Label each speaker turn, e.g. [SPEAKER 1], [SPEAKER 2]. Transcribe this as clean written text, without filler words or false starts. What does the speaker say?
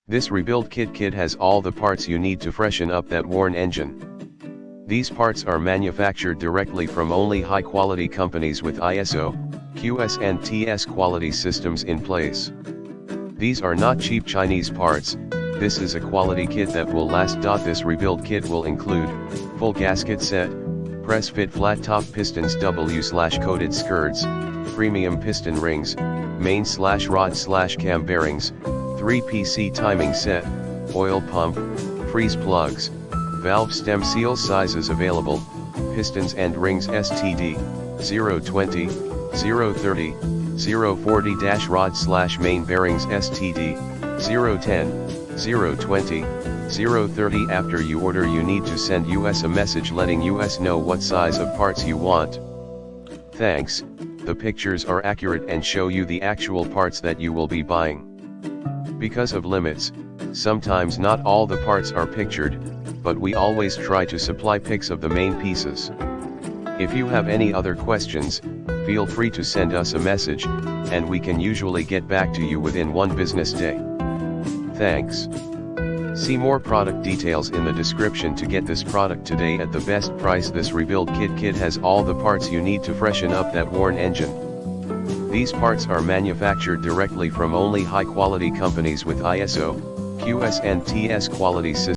[SPEAKER 1] This rebuild kit has all the parts you need to freshen up that worn engine. These parts are manufactured directly from only high-quality companies with ISO, QS and TS quality systems in place. These are not cheap Chinese parts, this is a quality kit that will last. This rebuild kit will include full gasket set, press fit flat top pistons, W/coated skirts, premium piston rings, main/rod/cam bearings, 3 PC timing set, oil pump, freeze plugs, valve stem seal sizes available, pistons and rings STD, 020, 030, 040-rod/main bearings STD, 010, 020, 030. After you order you need to send us a message letting us know what size of parts you want. Thanks, the pictures are accurate and show you the actual parts that you will be buying. Because of limits, sometimes not all the parts are pictured, but we always try to supply pics of the main pieces. If you have any other questions, feel free to send us a message, and we can usually get back to you within 1 business day. Thanks. See more product details in the description to get this product today at the best price. This rebuild kit has all the parts you need to freshen up that worn engine. These parts are manufactured directly from only high-quality companies with ISO, QS and TS quality systems.